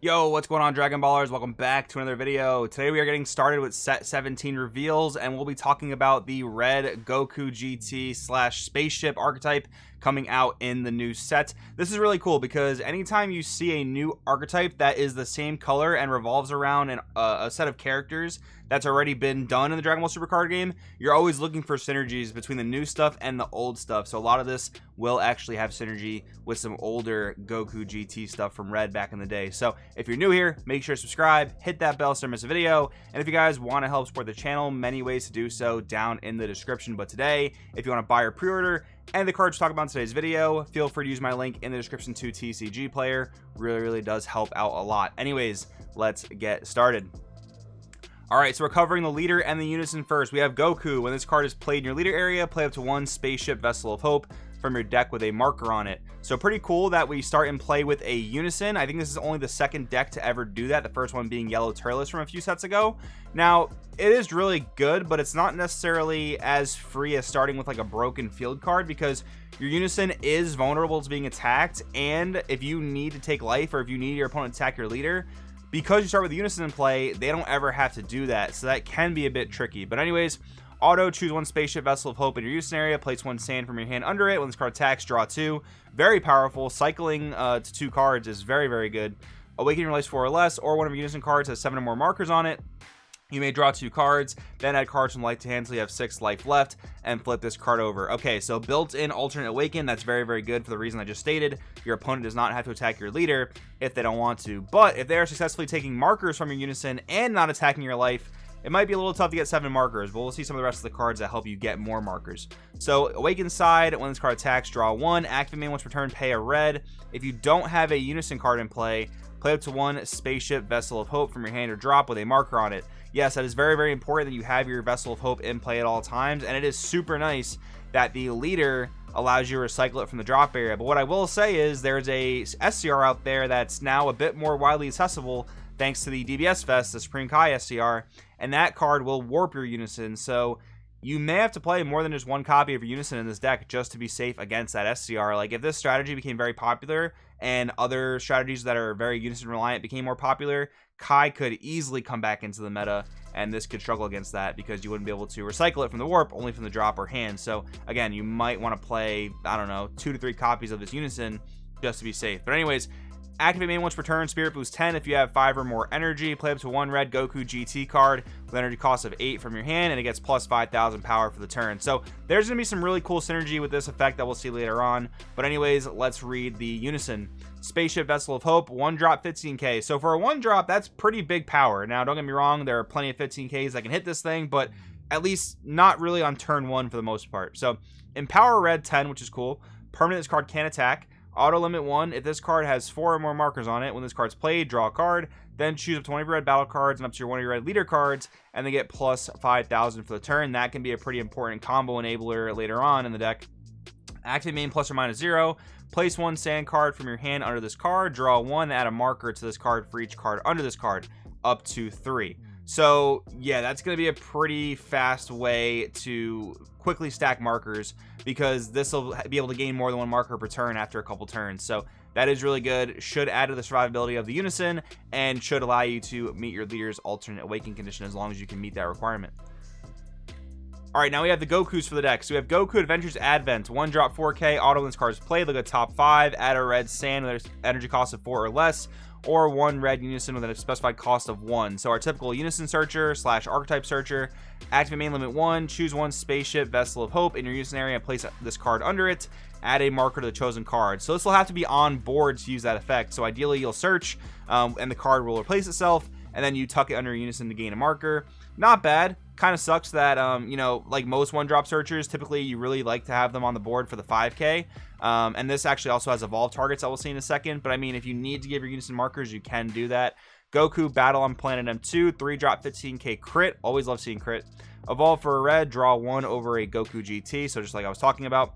Yo, what's going on, Dragon Ballers? Welcome back to another video. Today we are getting started with set 17 reveals, and we'll be talking about the red Goku GT / spaceship archetype coming out in the new set. This is really cool because anytime you see a new archetype that is the same color and revolves around a set of characters that's already been done in the Dragon Ball Super card game, you're always looking for synergies between the new stuff and the old stuff. So a lot of this will actually have synergy with some older Goku GT stuff from Red back in the day. So if you're new here, make sure to subscribe, hit that bell so you don't miss a video. And if you guys want to help support the channel, many ways to do so down in the description. But today, if you want to buy or pre-order and the cards talk about in today's video, feel free to use my link in the description to TCG Player. Really does help out a lot. Anyways, let's get started. Alright, so we're covering the leader and the unison first. We have Goku. When this card is played in your leader area, play up to one Spaceship Vessel of Hope from your deck with a marker on it. So pretty cool that we start and play with a unison. I think this is only the second deck to ever do that, the first one being Yellow Turles from a few sets ago. Now, it is really good, but it's not necessarily as free as starting with like a broken field card, because your unison is vulnerable to being attacked, and if you need to take life or if you need your opponent to attack your leader, because you start with the unison in play, they don't ever have to do that, so that can be a bit tricky. But anyways, auto, choose one Spaceship Vessel of Hope in your unison area, place one sand from your hand under it. When this card attacks, draw two. Very powerful. Cycling to two cards is very good. Awaken your life 4 or less, or one of your unison cards has 7 or more markers on it. You may draw 2 cards, then add cards from life to hand so you have 6 life left, and flip this card over. Okay, so built-in alternate awaken, that's very good for the reason I just stated. Your opponent does not have to attack your leader if they don't want to. But if they are successfully taking markers from your unison and not attacking your life, it might be a little tough to get 7 markers, but we'll see some of the rest of the cards that help you get more markers. So awaken side, when this card attacks, draw 1. Active main once per turn, pay a red. If you don't have a unison card in play, play up to one Spaceship Vessel of Hope from your hand or drop with a marker on it. Yes, that is very important that you have your Vessel of Hope in play at all times, and it is super nice that the leader allows you to recycle it from the drop area. But what I will say is there's a SCR out there that's now a bit more widely accessible thanks to the DBS Fest, the Supreme Kai SCR, and that card will warp your unison. So you may have to play more than just one copy of your unison in this deck just to be safe against that SCR. Like, if this strategy became very popular and other strategies that are very unison reliant became more popular, Kai could easily come back into the meta, and this could struggle against that because you wouldn't be able to recycle it from the warp, only from the drop or hand. So again, you might want to play, I don't know, 2 to 3 copies of this unison just to be safe. But anyways, activate main once per turn, Spirit Boost 10 if you have 5 or more energy. Play up to one red Goku GT card with energy cost of 8 from your hand, and it gets plus 5,000 power for the turn. So there's going to be some really cool synergy with this effect that we'll see later on. But anyways, let's read the unison. Spaceship Vessel of Hope, 1-drop 15k. So for a 1-drop, that's pretty big power. Now, don't get me wrong, there are plenty of 15ks that can hit this thing, but at least not really on turn 1 for the most part. So Empower Red 10, which is cool. Permanent, this card can attack. Auto limit 1, if this card has 4 or more markers on it, when this card's played, draw a card, then choose up to one of your red battle cards and up to your one of your red leader cards, and they get plus 5,000 for the turn. That can be a pretty important combo enabler later on in the deck. Active main plus or minus 0. Place one sand card from your hand under this card, draw 1, add a marker to this card for each card under this card, up to 3. So yeah, that's going to be a pretty fast way to quickly stack markers, because this will be able to gain more than 1 marker per turn after a couple turns. So that is really good. Should add to the survivability of the unison, and should allow you to meet your leader's alternate awakening condition as long as you can meet that requirement. Alright, now we have the Gokus for the deck. So we have Goku Adventures Advent, 1-drop 4k, auto when this card is played, look at top 5, add a red sand with an energy cost of 4 or less, or 1 red unison with a specified cost of 1. So our typical unison searcher / archetype searcher. Activate main limit 1, choose one Spaceship Vessel of Hope in your unison area and place this card under it, add a marker to the chosen card. So this will have to be on board to use that effect. So ideally you'll search, and the card will replace itself, and then you tuck it under your unison to gain a marker. Not bad. Kind of sucks that, you know, like most 1-drop searchers, typically you really like to have them on the board for the 5k. And this actually also has evolved targets I will see in a second. But I mean, if you need to give your unison markers, you can do that. Goku Battle on Planet M2, 3-drop 15k crit. Always love seeing crit. Evolve for a red, draw 1 over a Goku GT. So just like I was talking about.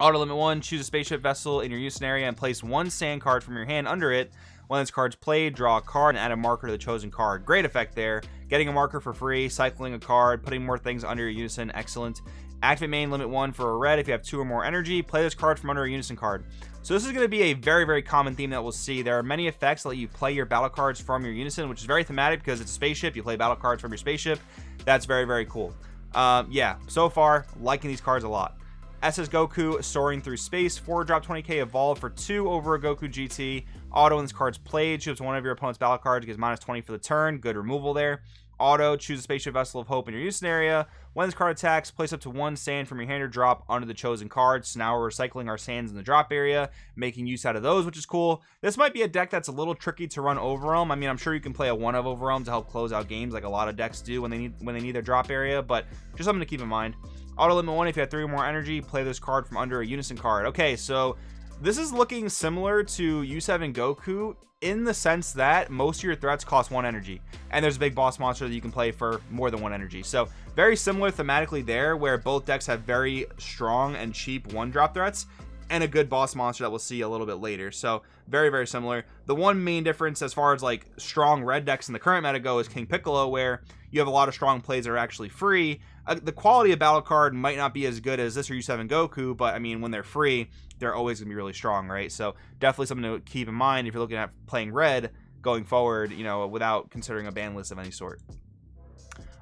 Auto limit 1, choose a Spaceship Vessel in your unison area and place 1 sand card from your hand under it. When this card's played, draw a card and add a marker to the chosen card. Great effect there. Getting a marker for free, cycling a card, putting more things under your unison, excellent. Activate main, limit 1 for a red. If you have 2 or more energy, play this card from under a unison card. So this is going to be a very, very common theme that we'll see. There are many effects that let you play your battle cards from your unison, which is very thematic because it's a spaceship. You play battle cards from your spaceship. That's very, very cool. Yeah, so far, liking these cards a lot. SS Goku, Soaring Through Space, 4-drop 20k, evolve for 2 over a Goku GT. Auto, when this card's played, choose one of your opponent's battle cards, gives minus 20 for the turn. Good removal there. Auto, choose a Spaceship Vessel of Hope in your unison area. When this card attacks, place up to 1 sand from your hand or drop under the chosen card. So now we're recycling our sands in the drop area, making use out of those, which is cool. This might be a deck that's a little tricky to run Overwhelm. I mean, I'm sure you can play a 1 of Overwhelm to help close out games, like a lot of decks do when they need their drop area, but just something to keep in mind. Auto limit 1, if you have 3 or more energy, play this card from under a unison card. Okay, so this is looking similar to U7 Goku in the sense that most of your threats cost 1 energy, and there's a big boss monster that you can play for more than 1 energy. So very similar thematically there, where both decks have very strong and cheap 1-drop threats and a good boss monster that we'll see a little bit later. So very, very similar. The one main difference as far as like strong red decks in the current meta go is King Piccolo, where you have a lot of strong plays that are actually free. The quality of battle card might not be as good as this or U7 Goku, but I mean, when they're free, they're always going to be really strong, right? So definitely something to keep in mind if you're looking at playing red going forward, you know, without considering a ban list of any sort.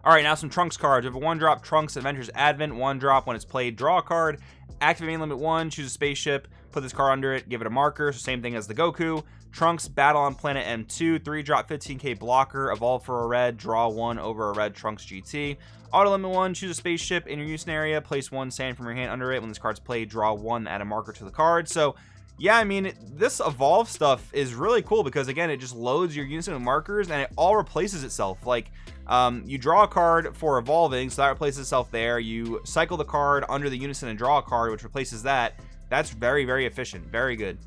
All right, now some Trunks cards. We have a 1-drop Trunks Adventures Advent. 1-drop when it's played, draw a card. Activate main limit 1, choose a spaceship, put this card under it, give it a marker. So same thing as the Goku. Trunks Battle on Planet M2, 3-drop 15k blocker, evolve for a red, draw 1 over a red Trunks GT. Auto limit 1, choose a spaceship in your unison area, place 1 sand from your hand under it. When this card's played, draw 1, add a marker to the card. So yeah, I mean, this evolve stuff is really cool because again, it just loads your unison with markers and it all replaces itself. Like you draw a card for evolving, so that replaces itself there. You cycle the card under the unison and draw a card, which replaces that. That's very, very efficient. Very good.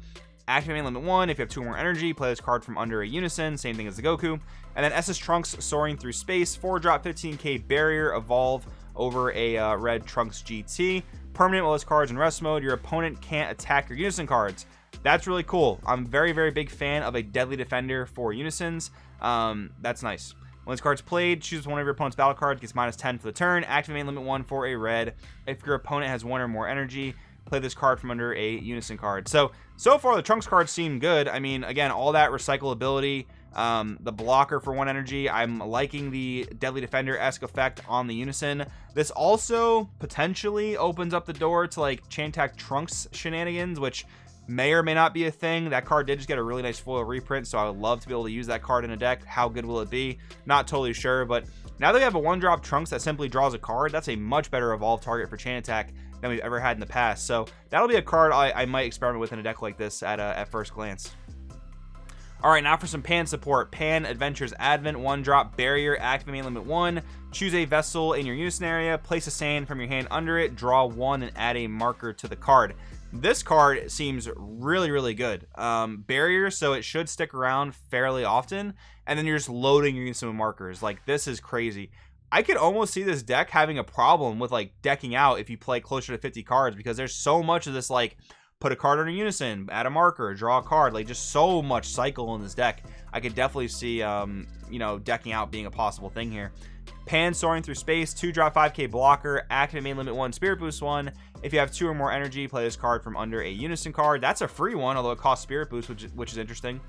Activate main limit 1. If you have 2 or more energy, play this card from under a unison. Same thing as the Goku. And then SS Trunks Soaring Through Space, 4-drop 15k barrier, evolve over a red Trunks GT. Permanent while this card's in rest mode, your opponent can't attack your unison cards. That's really cool. I'm very, very big fan of a Deadly Defender for unisons. That's nice. When this card's played, choose one of your opponent's battle cards, gets minus 10 for the turn. Activate main limit 1 for a red. If your opponent has 1 or more energy, play this card from under a unison card. So far the Trunks cards seem good. I mean, again, all that recyclability, the blocker for 1 energy. I'm liking the Deadly Defender-esque effect on the unison. This also potentially opens up the door to like Chantak Trunks shenanigans, which may or may not be a thing. That card did just get a really nice foil reprint, so I would love to be able to use that card in a deck. How good will it be? Not totally sure, but now that we have a 1-drop Trunks that simply draws a card, that's a much better evolve target for Chain Attack than we've ever had in the past. So that'll be a card I might experiment with in a deck like this at first glance. All right, now for some Pan support. Pan Adventures Advent, 1-drop barrier, activate main limit 1, choose a vessel in your unison area, place a sand from your hand under it, draw 1, and add a marker to the card. This card seems really, really good. Barrier, so it should stick around fairly often, and then you're just loading your unison with markers. Like, this is crazy. I could almost see this deck having a problem with like decking out if you play closer to 50 cards, because there's so much of this like put a card under unison, add a marker, draw a card, like just so much cycle in this deck. I could definitely see you know, decking out being a possible thing here. Pan Soaring Through Space, 2-drop 5k blocker, activate main limit 1, Spirit Boost 1. If you have 2 or more energy, play this card from under a unison card. That's a free one, although it costs Spirit Boost, which is interesting.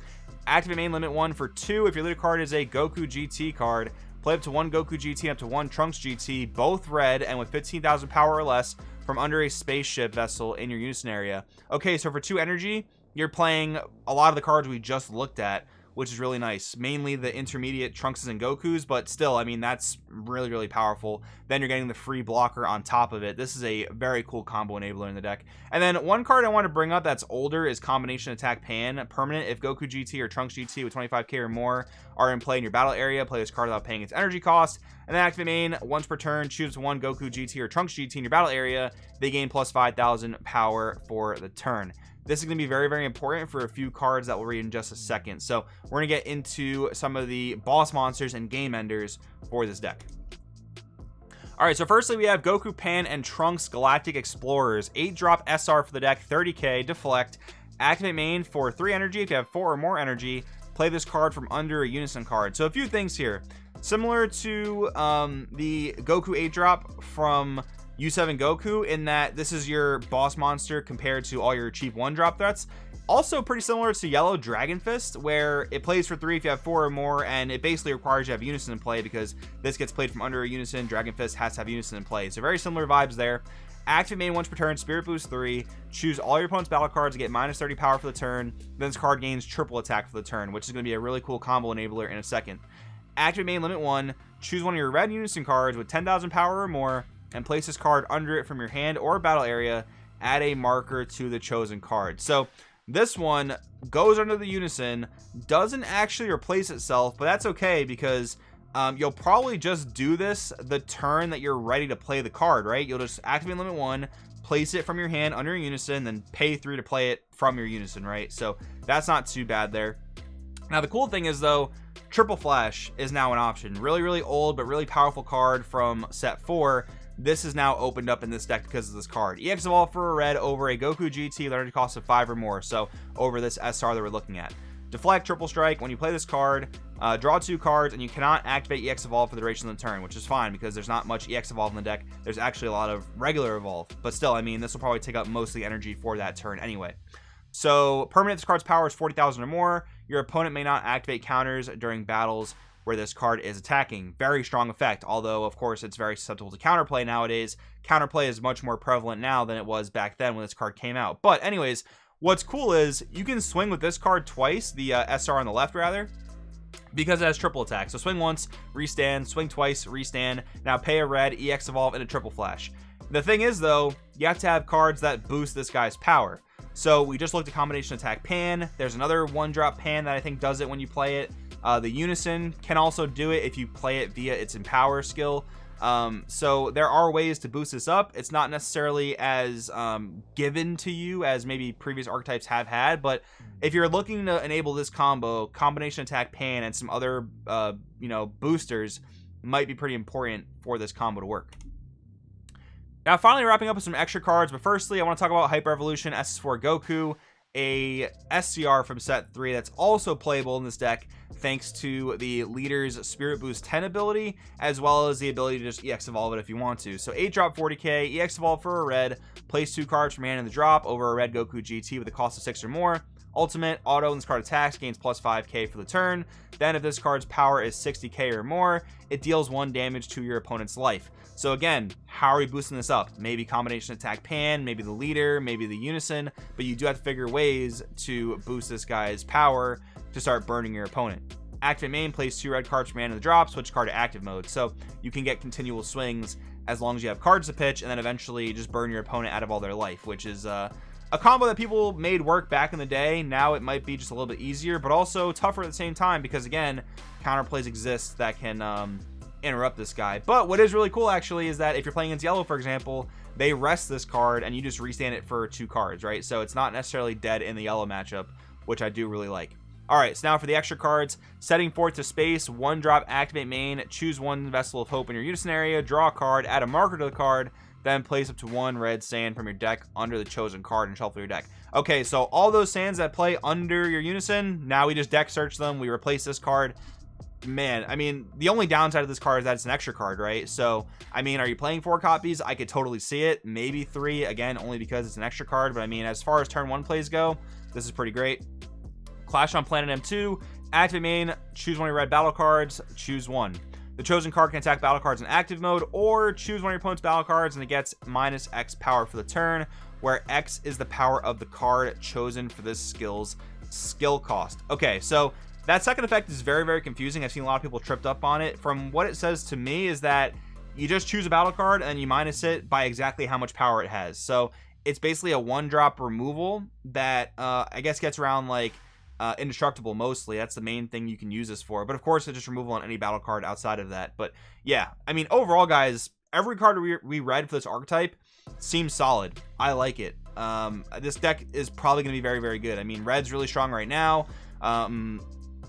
Activate main limit 1 for 2. If your leader card is a Goku GT card, play up to 1 Goku GT and up to 1 Trunks GT, both red and with 15,000 power or less, from under a spaceship vessel in your unison area. Okay, so for 2 energy, you're playing a lot of the cards we just looked at, which is really nice. Mainly the intermediate Trunkses and Gokus, but still, I mean, that's really, really powerful. Then you're getting the free blocker on top of it. This is a very cool combo enabler in the deck. And then one card I want to bring up that's older is Combination Attack Pan. Permanent, if Goku GT or Trunks GT with 25k or more are in play in your battle area, play this card without paying its energy cost. And then activate main, once per turn, choose 1 Goku GT or Trunks GT in your battle area. They gain plus 5,000 power for the turn. This is going to be very, very important for a few cards that we'll read in just a second. So we're going to get into some of the boss monsters and game enders for this deck. All right, so firstly, we have Goku, Pan, and Trunks Galactic Explorers. 8-drop SR for the deck, 30k, deflect. Activate main for 3 energy. If you have 4 or more energy, play this card from under a unison card. So a few things here. Similar to the Goku 8-drop from U7 Goku, in that this is your boss monster compared to all your cheap 1-drop threats. Also pretty similar to yellow Dragon Fist, where it plays for 3 if you have 4 or more, and it basically requires you to have Unison in play, because this gets played from under a Unison. Dragon Fist has to have Unison in play, so very similar vibes there. Activate main once per turn, Spirit Boost 3, choose all your opponent's battle cards to get minus 30 power for the turn, then this card gains triple attack for the turn, which is going to be a really cool combo enabler in a second. Activate main limit 1, choose one of your red Unison cards with 10,000 power or more, and place this card under it from your hand or battle area, add a marker to the chosen card. So this one goes under the Unison, doesn't actually replace itself, but that's okay, because you'll probably just do this the turn that you're ready to play the card, right? You'll just activate limit 1, place it from your hand under Unison, then pay 3 to play it from your Unison, right? So that's not too bad there. Now the cool thing is, though, Triple Flash is now an option. Really old but really powerful card from set 4. This is now opened up in this deck because of this card. EX Evolve for a red over a Goku GT, legendary cost of 5 or more, so over this SR that we're looking at. Deflect, Triple Strike. When you play this card, draw 2 cards, and you cannot activate EX Evolve for the duration of the turn, which is fine because there's not much EX Evolve in the deck. There's actually a lot of regular Evolve, but still, I mean, this will probably take up most of the energy for that turn anyway. So permanent, this card's power is 40,000 or more. Your opponent may not activate counters during battles where this card is attacking. Very strong effect, although of course it's very susceptible to counterplay nowadays. Counterplay is much more prevalent now than it was back then when this card came out. But anyways, what's cool is you can swing with this card twice, the SR on the left rather, because it has triple attack. So swing once, restand, swing twice, restand. Now pay a red, EX Evolve, and a Triple Flash. The thing is, though, you have to have cards that boost this guy's power. So we just looked at combination attack Pan. There's another 1-drop Pan that I think does it when you play it. The Unison can also do it if you play it via its Empower skill. So there are ways to boost this up. It's not necessarily as given to you as maybe previous archetypes have had, but if you're looking to enable this combo, combination attack Pan and some other boosters might be pretty important for this combo to work. Now finally wrapping up with some extra cards, but firstly I want to talk about Hyper Evolution SS4 Goku, a SCR from set 3 that's also playable in this deck thanks to the leader's Spirit Boost 10 ability, as well as the ability to just EX Evolve it if you want to. So 8-drop 40k, EX Evolve for a red, place 2 cards from hand in the drop over a red Goku GT with a cost of 6 or more. Ultimate, auto, when this card attacks, gains plus 5k for the turn. Then if this card's power is 60k or more, it deals 1 damage to your opponent's life. So again, how are we boosting this up? Maybe combination attack Pan, maybe the leader, maybe the Unison, but you do have to figure ways to boost this guy's power to start burning your opponent. Activate main, place 2 red cards from hand in the drop, switch card to active mode. So you can get continual swings as long as you have cards to pitch, and then eventually just burn your opponent out of all their life, which is a combo that people made work back in the day. Now it might be just a little bit easier, but also tougher at the same time, because again, counterplays exist that can interrupt this guy. But what is really cool actually is that if you're playing against yellow, for example, they rest this card and you just restand it for 2 cards, right? So it's not necessarily dead in the yellow matchup, which I do really like. All right, so now for the extra cards, setting forth to space, 1-drop, activate main, choose 1 Vessel of Hope in your Unison area, draw a card, add a marker to the card, then place up to 1 red sand from your deck under the chosen card and shuffle your deck. Okay, so all those sands that play under your Unison, now we just deck search them, we replace this card. Man, I mean, the only downside of this card is that it's an extra card, right? So, I mean, are you playing 4 copies? I could totally see it. Maybe 3, again, only because it's an extra card. But I mean, as far as turn 1 plays go, this is pretty great. Clash on Planet M2, activate main, choose 1 of your red battle cards, choose 1. The chosen card can attack battle cards in active mode, or choose 1 of your opponent's battle cards and it gets minus X power for the turn, where X is the power of the card chosen for this skill's skill cost. Okay, so that second effect is very confusing. I've seen a lot of people tripped up on it. From what it says to me is that you just choose a battle card and you minus it by exactly how much power it has. So it's basically a 1-drop removal that I guess gets around like indestructible mostly. That's the main thing you can use this for. But of course, it's just removal on any battle card outside of that. But yeah, I mean, overall, guys, every card we read for this archetype seems solid. I like it. This deck is probably going to be very good. I mean, red's really strong right now.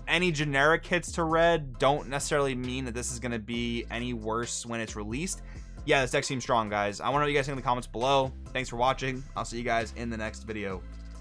Any generic hits to red don't necessarily mean that this is going to be any worse when it's released. Yeah, this deck seems strong, guys. I want to know what you guys think in the comments below. Thanks for watching. I'll see you guys in the next video.